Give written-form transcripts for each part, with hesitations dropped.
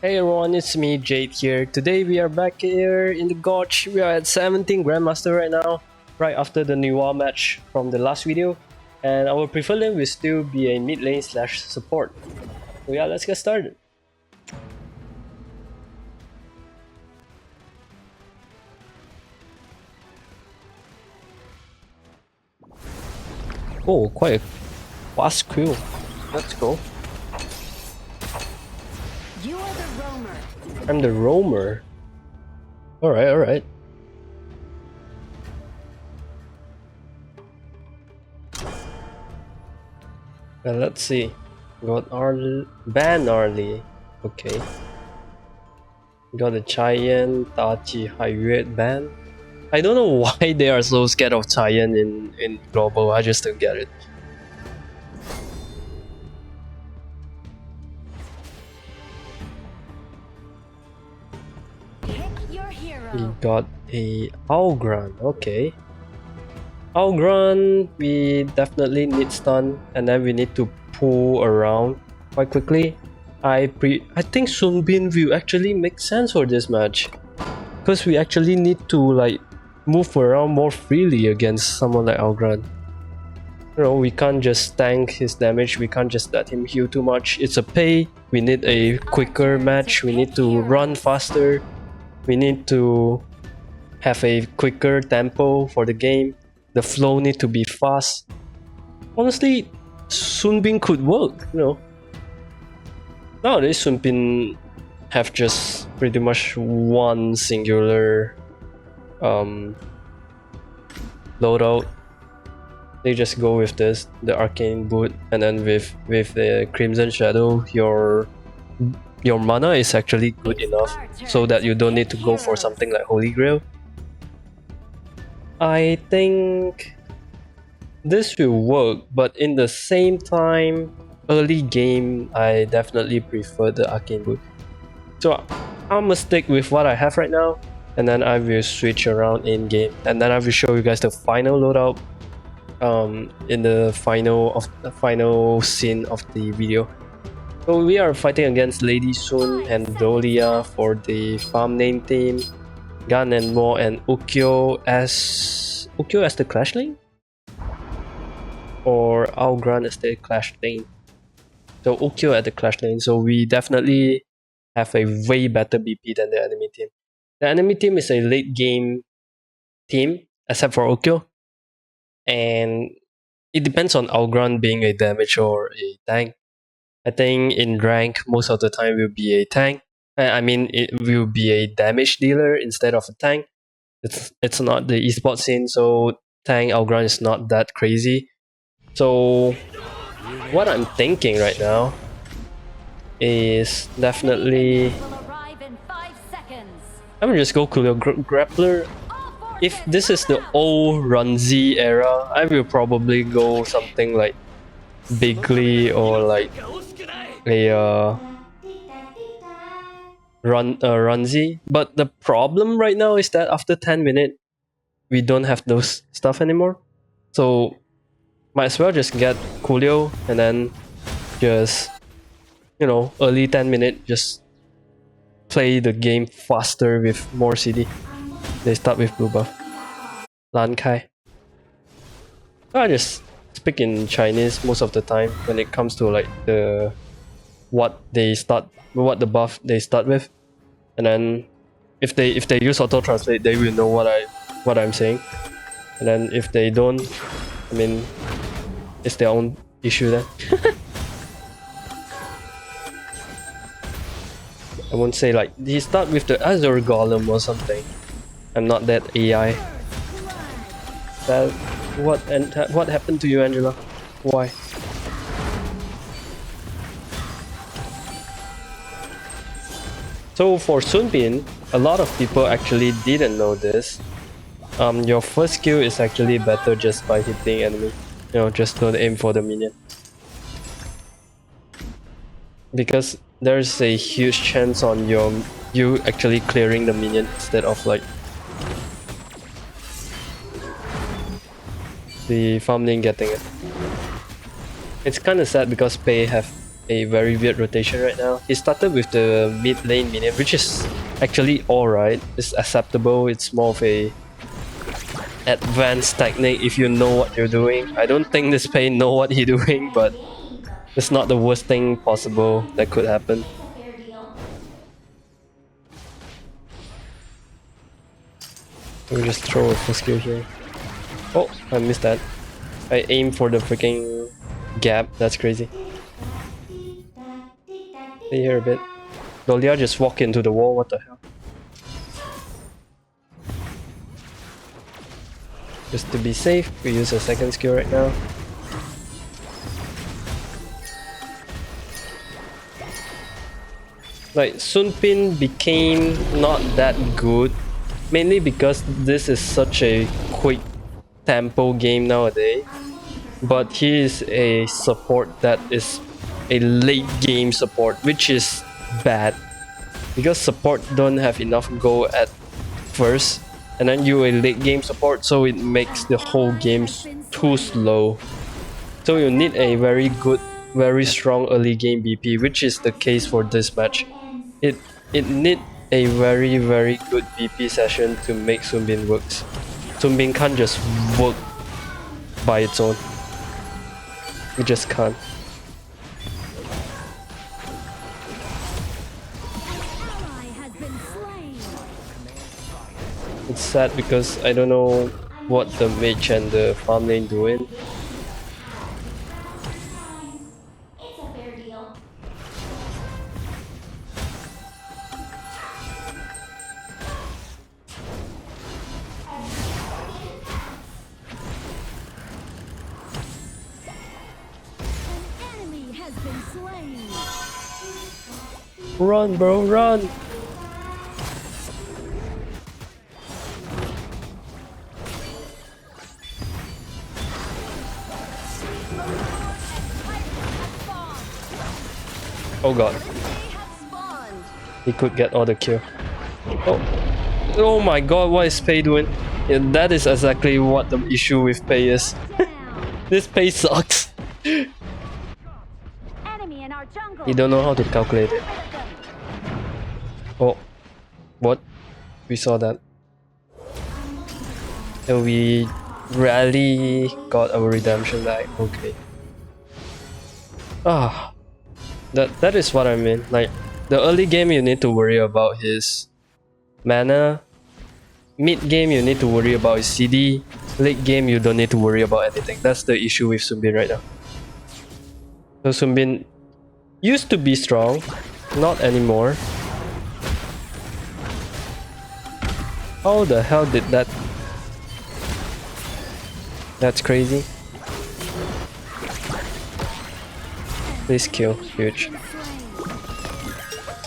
Hey everyone, it's me, Jade here. Today we are back here in the Gorge. We are at 17 Grandmaster right now, right after the Niwa match from the last video. And our preferred lane will still be a mid lane slash support. So yeah, let's get started. Oh, quite a fast crew. Let's go. You are the roamer. I'm the roamer. Alright. Now let's see. Got Ban Arlie. Okay. Got the Cheyenne, Tachi, Haiyue Ban. I don't know why they are so scared of Cheyenne in global. I just don't get it. Pick your hero. We got a Algran. Okay. Algran, we definitely need stun, and then we need to pull around quite quickly. I think Sunbin will actually make sense for this match, because we actually need to like move around more freely against someone like Algran. You know, we can't just tank his damage, we can't just let him heal too much. It's a pay, we need a quicker match, we need to run faster, we need to have a quicker tempo for the game. The flow need to be fast. Honestly, Sunbin could work, you know. Nowadays, Sunbin have just pretty much one singular loadout. They just go with this, the arcane boot, and then with the crimson shadow, your mana is actually good enough so that you don't need to go for something like Holy Grail. I think this will work, but in the same time, early game, I definitely prefer the arcane boot. So I'm gonna stick with what I have right now, and then I will switch around in game, and then I will show you guys the final loadout in the final scene of the video. So we are fighting against Lady Sun and Dolia for the farm name team, Gan and Mo and Ukyo as the clash lane, or Algran as the clash lane. So Ukyo at the clash lane. So we definitely have a way better BP than the enemy team. The enemy team is a late game team, except for Ukyo. And it depends on Algran being a damage or a tank. I think in rank, most of the time will be a tank. I mean, it will be a damage dealer instead of a tank. It's not the esports scene, so tank Algran is not that crazy. So what I'm thinking right now is definitely Will arrive in 5 seconds. I'm gonna just go Coolio Grappler. If this is the old Runzi era, I will probably go something like Bigly or like a Runzi. But the problem right now is that after 10 minutes, we don't have those stuff anymore. So might as well just get Coolio and then just, you know, early 10 minutes, just play the game faster with more CD. They start with blue buff. Lan Kai. I just speak in Chinese most of the time when it comes to like what the buff they start with, and then if they use auto translate, they will know what I'm saying, and then if they don't, I mean, it's their own issue then. I won't say like he start with the Azure Golem or something. I'm not that AI. What happened to you, Angela? Why? So for Sunbin, a lot of people actually didn't know this. Your first skill is actually better just by hitting enemy. You know, just don't aim for the minion. Because there's a huge chance on you actually clearing the minion instead of like the farm lane getting it. It's kind of sad because Pei have a very weird rotation right now. He started with the mid lane minion, which is actually alright. It's acceptable. It's more of a advanced technique if you know what you're doing. I don't think this Pain know what he's doing, but it's not the worst thing possible that could happen. We just throw a full skill here. Oh, I missed that. I aim for the freaking gap. That's crazy. Stay here a bit. Dolia just walk into the wall. What the hell? Just to be safe, we use a second skill right now. Like, Sun Bin became not that good, mainly because this is such a quick tempo game nowadays. But he is a support that is a late game support, which is bad. Because support don't have enough go at first, and then you a late game support, so it makes the whole game too slow. So you need a very good, very strong early game BP, which is the case for this match. It need a very good BP session to make Sun Bin works. Sun Bin can't just work by its own. It just can't. It's sad because I don't know what the mage and the farm lane doing. Run, bro, run! Oh god. He could get all the kill. Oh my god, what is Pei doing? Yeah, that is exactly what the issue with Pei is. This Pei sucks. You don't know how to calculate it. Oh, what? We saw that. And we rarely got our redemption back. Okay. That is what I mean. Like, the early game you need to worry about his mana. Mid game you need to worry about his CD. Late game you don't need to worry about anything. That's the issue with Sun Bin right now. So Sun Bin used to be strong, not anymore. How the hell did that? That's crazy. Please kill, huge.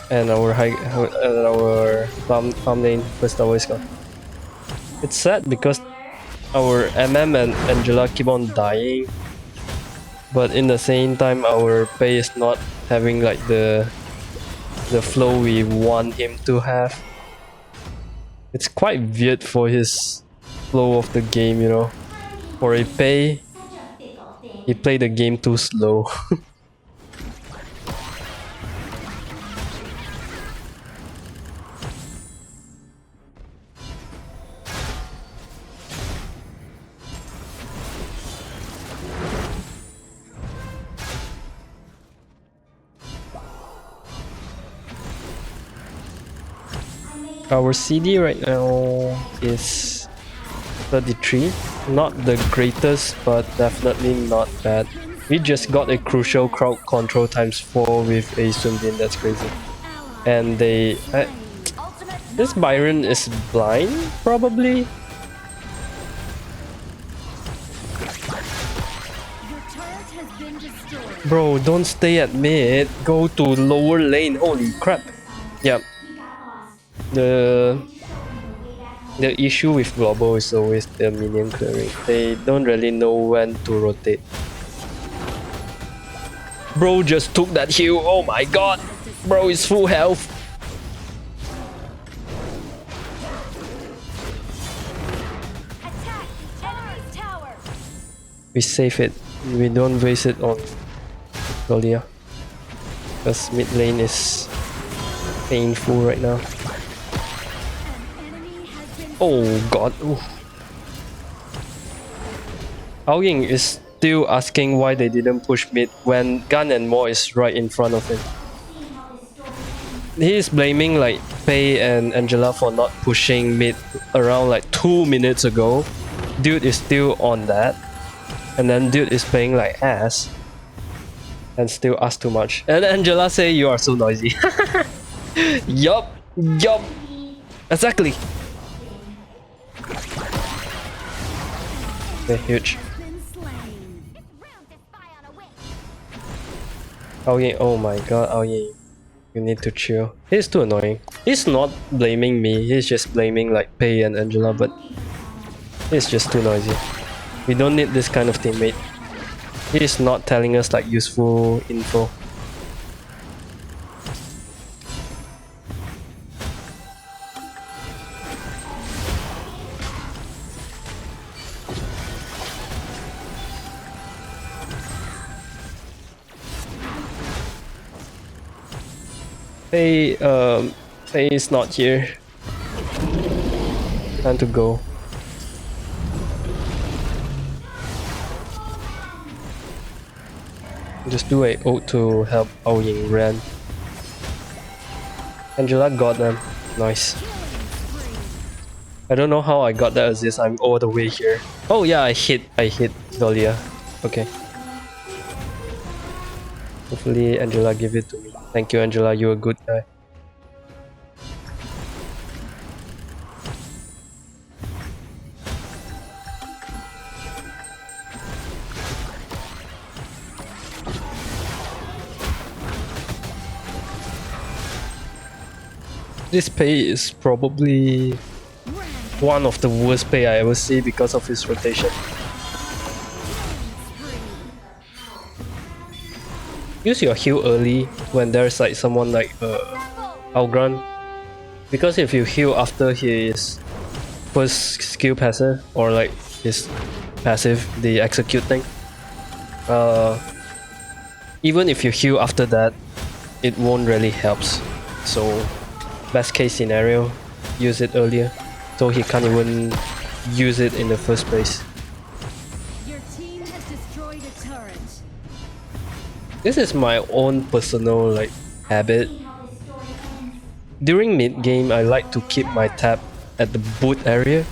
And our farm lane first tower is gone. It's sad because our MM and Angela keep on dying, but in the same time our Pei is not having like the flow we want him to have. It's quite weird for his flow of the game, you know. For a Pei, he played the game too slow. Our CD right now is 33. Not the greatest, but definitely not bad. We just got a crucial crowd control ×4 with a Sun Bin. That's crazy. And they... this Byron is blind, probably? Bro, don't stay at mid. Go to lower lane. Holy crap. Yep. The issue with global is always the minion clearing. They don't really know when to rotate. Bro just took that heal. Oh my god. Bro is full health. We save it. We don't waste it on Dolia. Because mid lane is painful right now. Oh god. Ooh. Ao Ying is still asking why they didn't push mid when Gun and Mo is right in front of him. He is blaming like Pei and Angela for not pushing mid around like 2 minutes ago. Dude is still on that. And then dude is playing like ass. And still ask too much. And Angela say you are so noisy. Yup. Yup. Exactly. They're huge. Ao Ying, oh my god, Ao Ying. You need to chill. He's too annoying. He's not blaming me, he's just blaming like Pei and Angela, but he's just too noisy. We don't need this kind of teammate. He's not telling us like useful info. Hey, Pei is not here. Time to go. Just do a ult to help Ao Ying ran. Angela got them. Nice. I don't know how I got that assist. I'm all the way here. Oh yeah, I hit Dahlia. Okay. Hopefully Angela give it to me. Thank you, Angela, you're a good guy. This Pei is probably one of the worst Pei I ever see because of his rotation. Use your heal early when there's like someone like Algran, because if you heal after his first skill passive or like his passive, the execute thing, even if you heal after that, it won't really helps. So best case scenario, use it earlier so he can't even use it in the first place. This is my own personal like habit. During mid game, I like to keep my tab at the boot area.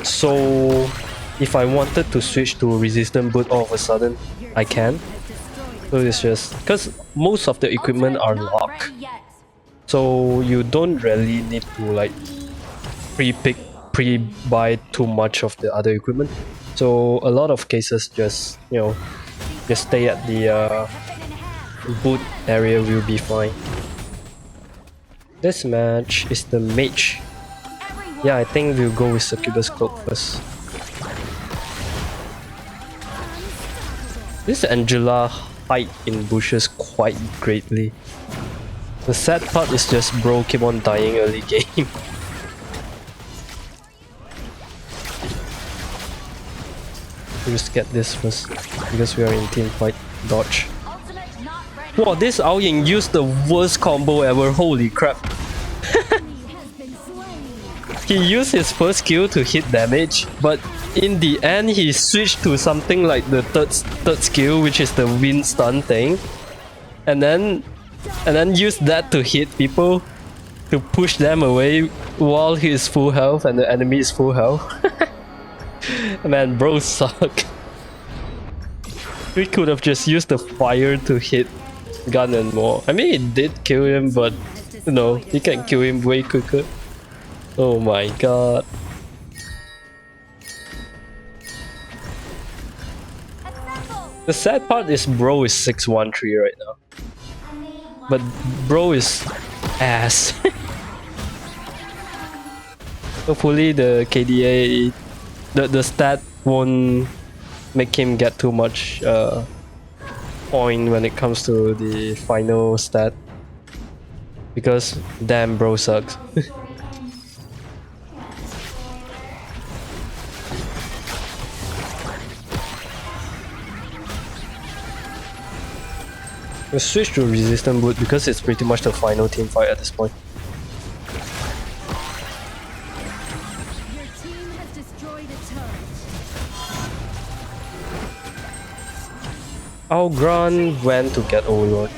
So if I wanted to switch to resistant boot all of a sudden, I can. So it's just because most of the equipment are locked. So you don't really need to like pre-buy too much of the other equipment. So a lot of cases just, you know, just stay at the boot area will be fine. This match is the mage. Yeah, I think we'll go with Succubus Cloak first. This Angela hide in bushes quite greatly. The sad part is just bro keep on dying early game. We'll just get this first because we are in team fight. Dodge. Wow, this Ao Ying used the worst combo ever, holy crap. He used his first skill to hit damage, but in the end he switched to something like the third skill, which is the wind stun thing. And then used that to hit people, to push them away while he is full health and the enemy is full health. Man, bro suck. We could have just used the fire to hit Gun and Mo. I mean, it did kill him, but you know, you can kill him way quicker. Oh my god. The sad part is bro is 613 right now. But bro is ass. Hopefully the KDA, the stat won't make him get too much point when it comes to the final stat. Because damn bro sucks. We'll switch to resistant boot because it's pretty much the final team fight at this point. Your team has destroyed a turret. Our Grant went to get Overlord.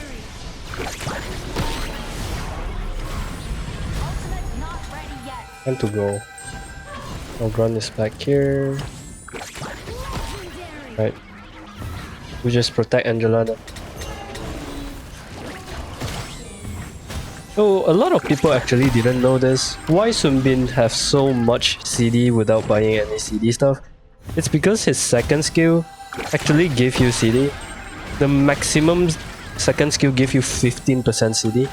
Ultimate not ready yet. Time to go. Our Grant is back here. Legendary. Right. We just protect Angela then. So a lot of people actually didn't know this. Why Sun Bin have so much CD without buying any CD stuff? It's because his second skill actually gave you CD. The maximum second skill give you 15% CD.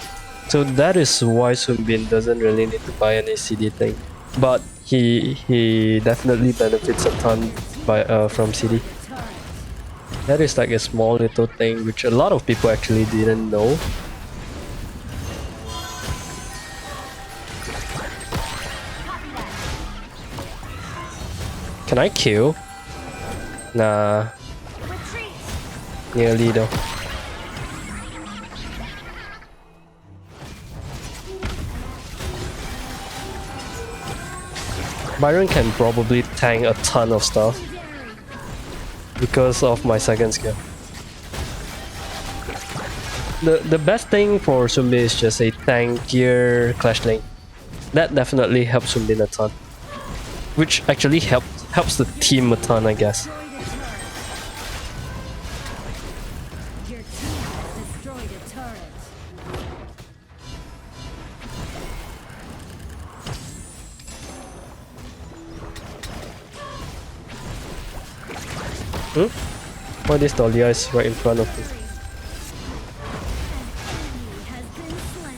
So that is why Sun Bin doesn't really need to buy any CD thing. But he definitely benefits a ton from CD. That is like a small little thing which a lot of people actually didn't know. Can I kill? Nah, Retreat. nearly though. Byron can probably tank a ton of stuff because of my second skill. The best thing for Sun Bin is just a tankier Clash Lane. That definitely helps Sun Bin a ton. Which actually helps the team a ton, I guess. Your team has destroyed a turret. Why this Dahlia is right in front of me?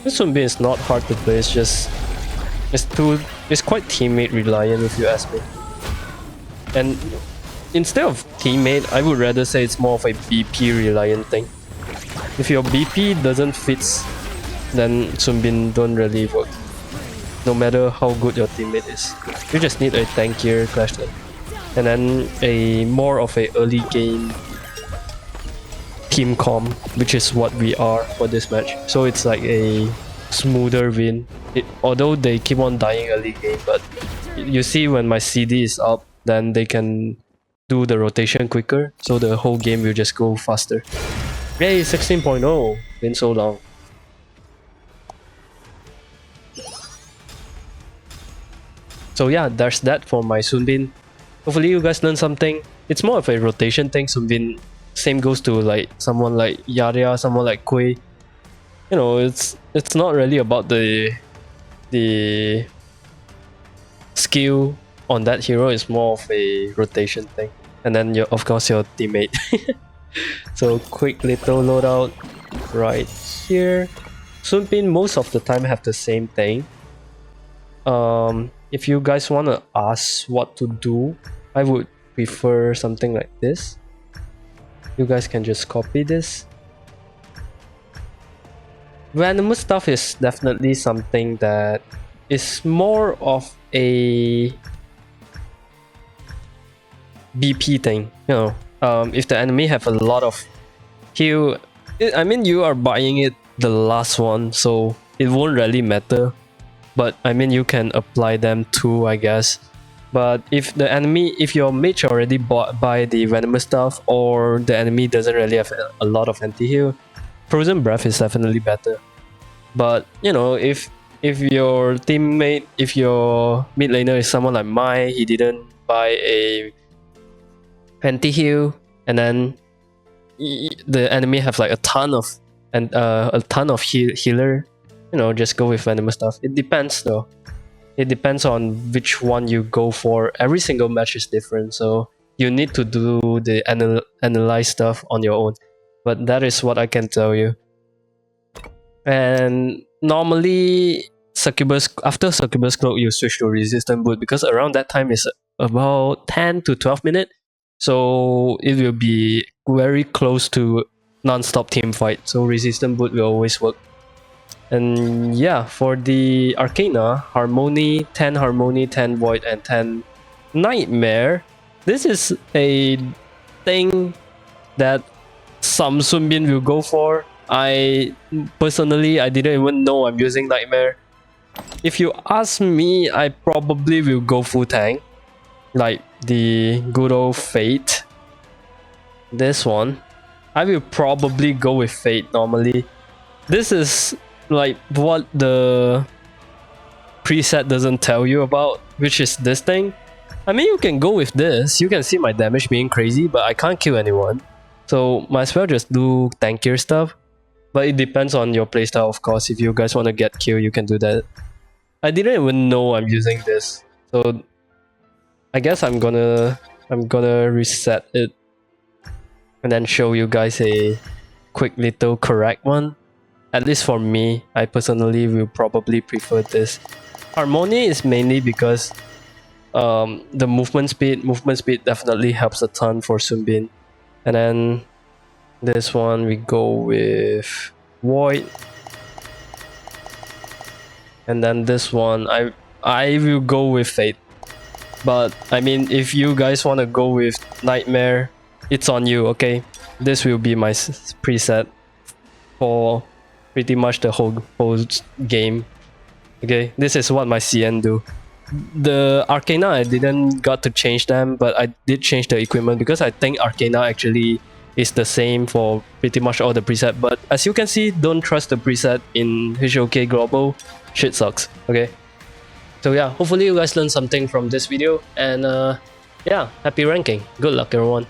This Sun Bin is not hard to play, it's just it's quite teammate reliant if you ask me. And instead of teammate, I would rather say it's more of a BP reliant thing. If your BP doesn't fit, then Sun Bin don't really work. No matter how good your teammate is. You just need a tankier Clash Lane. And then a more of a early game team comp, which is what we are for this match. So it's like a smoother win. Although they keep on dying early game, but you see when my CD is up, then they can do the rotation quicker, so the whole game will just go faster. Yay, 16.0! Been so long. So yeah, there's that for my Sun Bin. Hopefully you guys learned something. It's more of a rotation thing. Sun Bin, same goes to like someone like Yaria, someone like Kui. You know, it's not really about the skill on that hero, is more of a rotation thing. And then of course your teammate. So quick little loadout right here. Sun Bin most of the time have the same thing. If you guys want to ask what to do, I would prefer something like this. You guys can just copy this. Venomous stuff is definitely something that is more of a BP thing, you know. If the enemy have a lot of heal, I mean you are buying it the last one, so it won't really matter. But I mean you can apply them too, I guess. But if your mage already buy the venomous stuff, or the enemy doesn't really have a lot of anti-heal, Frozen Breath is definitely better. But you know, if your teammate, if your mid laner is someone like Mai, he didn't buy a anti-heal, and then the enemy have like a ton of healer, you know, just go with venomous stuff. It depends though. It depends on which one you go for. Every single match is different, so you need to do the analyze stuff on your own. But that is what I can tell you. And normally after Succubus Cloak you switch to Resistant Boot, because around that time is about 10 to 12 minutes. So it will be very close to non-stop team fight. So Resistant Boot will always work. And yeah, for the Arcana, Harmony, 10 Harmony, 10 Void, and 10 Nightmare. This is a thing that some Sun Bin will go for. I personally, I didn't even know I'm using Nightmare. If you ask me, I probably will go full tank, like the good old Fate. This one, I will probably go with Fate normally. This is like what the preset doesn't tell you about, which is this thing. I mean, you can go with this. You can see my damage being crazy, but I can't kill anyone. So might as well just do tankier stuff. But it depends on your playstyle, of course. If you guys want to get killed, you can do that. I didn't even know I'm using this. So I guess I'm gonna reset it and then show you guys a quick little correct one. At least for me, I personally will probably prefer this. Harmony is mainly because the movement speed definitely helps a ton for Sunbin. And then this one we go with Void. And then this one I will go with Fate. But I mean, if you guys want to go with Nightmare, it's on you, okay? This will be my preset for pretty much the whole game. Okay, this is what my CN do. The Arcana, I didn't got to change them, but I did change the equipment because I think Arcana actually is the same for pretty much all the preset. But as you can see, don't trust the preset in HoK Global. Shit sucks, okay? So yeah, hopefully you guys learned something from this video, and yeah, happy ranking. Good luck everyone.